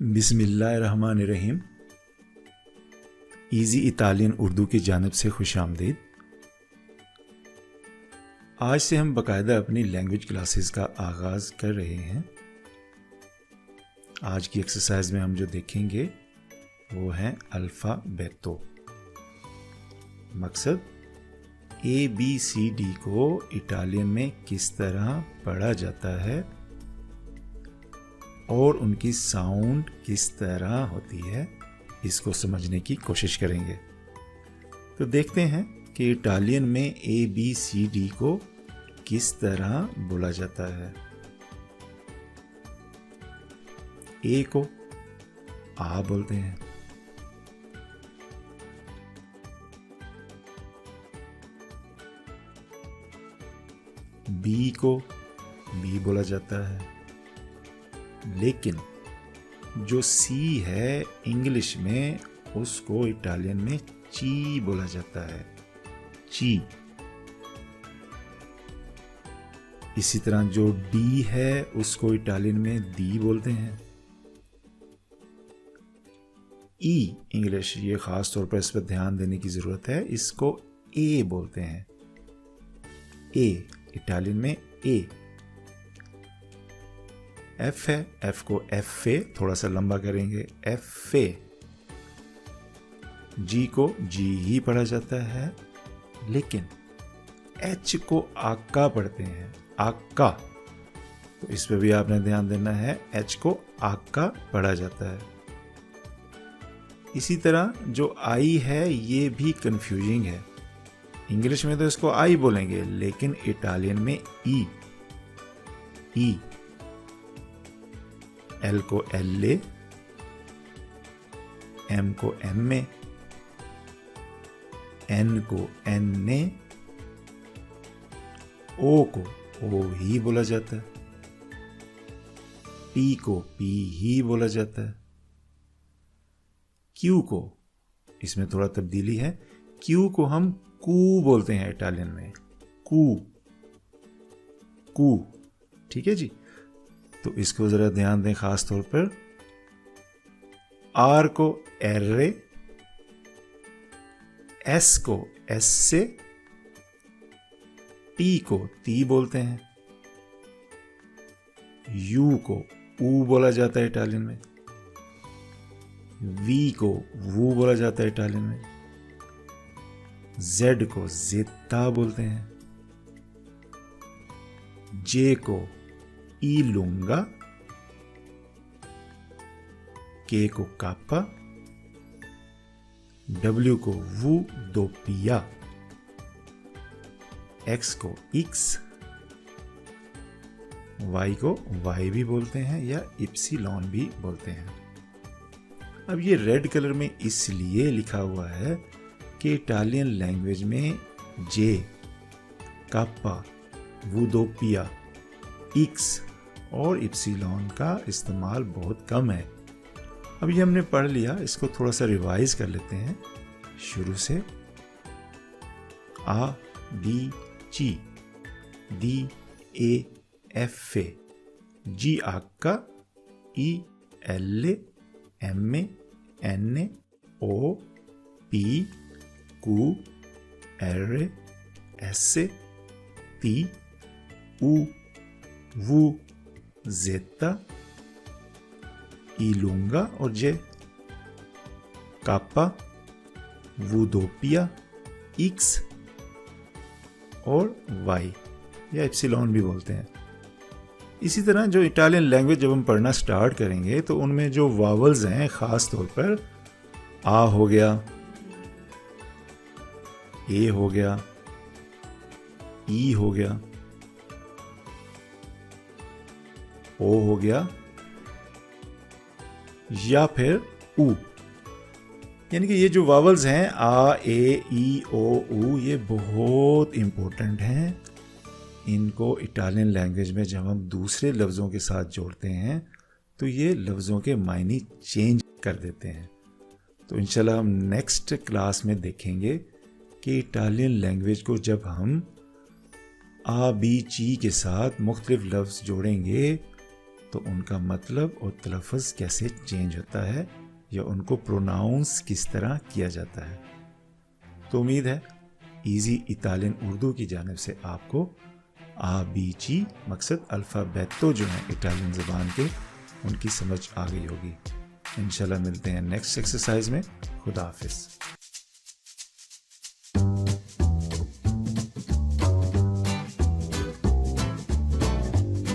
बिस्मिल्लाहिर्रहमानिर्रहीम। Easy Italian Urdu की जानिब से खुशामदीद। आज से हम बाकायदा अपनी लैंग्वेज क्लासेस का आगाज़ कर रहे हैं। आज की एक्सरसाइज में हम जो देखेंगे वो है अल्फ़ाबेतो। मकसद ABCD को इटालियन में किस तरह पढ़ा जाता है और उनकी साउंड किस तरह होती है, इसको समझने की कोशिश करेंगे। तो देखते हैं कि इटालियन में ABCD को किस तरह बोला जाता है। A को आ बोलते हैं, B को B बोला जाता है, लेकिन जो C है इंग्लिश में उसको इटालियन में ची बोला जाता है, ची। इसी तरह जो D है उसको इटालियन में दी बोलते हैं। E इंग्लिश, ये खास तौर पर इस पर ध्यान देने की जरूरत है, इसको A बोलते हैं, A इटालियन में A। F है, F को F ए थोड़ा सा लंबा करेंगे, F ए। G को G ही पढ़ा जाता है, लेकिन H को आका पढ़ते हैं, आका। तो इस पे भी आपने ध्यान देना है, H को आका पढ़ा जाता है। इसी तरह जो I है ये भी कंफ्यूजिंग है। इंग्लिश में तो इसको I बोलेंगे, लेकिन इटालियन में E, E। L को L ए, M को M ए, N को N ए, O को O ही बोला जाता है, P को P ही बोला जाता है। Q को, इसमें थोड़ा तब्दीली है, Q को हम कू बोलते हैं इटालियन में, कू, कू। ठीक है जी। तो इसको जरा ध्यान दें खास तौर पर। R को R ए, S को S से, T को ती बोलते हैं, U को U बोला जाता है इटालियन में, V को वू बोला जाता है इटालियन में, Z को ज़ेता बोलते हैं, J को ई लूंगा, K को कापा, W को वू दो पिया, X को X, Y को Y भी बोलते हैं या इप्सिलॉन भी बोलते हैं। अब ये रेड कलर में इसलिए लिखा हुआ है कि इटालियन लैंग्वेज में J, कापा, वू दो पिया, X और इप्सिलॉन का इस्तेमाल बहुत कम है। अब ये हमने पढ़ लिया, इसको थोड़ा सा रिवाइज कर लेते हैं शुरू से। A B C, D A F A, G आका, E L ए, M ए, N ए, O P Q R ए, S ए, T U वू ज़ेता, ई लूंगा और जे, कापा, वू दो पिया, X और Y या एप्सिलॉन भी बोलते हैं। इसी तरह जो इटालियन लैंग्वेज जब हम पढ़ना स्टार्ट करेंगे तो उनमें जो वावल्स हैं, खास तौर पर आ हो गया, ए हो गया, ई हो गया, ओ हो गया, या फिर ऊ। यानी कि ये जो वावल्स हैं आ, ए, ई, ओ, ऊ, ये बहुत इंपॉर्टेंट हैं। इनको इटालियन लैंग्वेज में जब हम दूसरे लफ्ज़ों के साथ जोड़ते हैं तो ये लफ्ज़ों के मायने चेंज कर देते हैं। तो इंशाल्लाह हम नेक्स्ट क्लास में देखेंगे कि इटालियन लैंग्वेज को जब हम आ, बी, ची के साथ मुख्तलिफ लफ्ज़ जोड़ेंगे तो उनका मतलब और तलफ़्फ़ुज़ कैसे चेंज होता है या उनको प्रोनाउंस किस तरह किया जाता है। तो उम्मीद है इजी इटालियन उर्दू की जानिब से आपको ABC मकसद अल्फ़ाबेटो जो हैं इटालियन ज़बान के उनकी समझ आ गई होगी। इंशाल्लाह मिलते हैं नेक्स्ट एक्सरसाइज में। खुदा हाफिज़।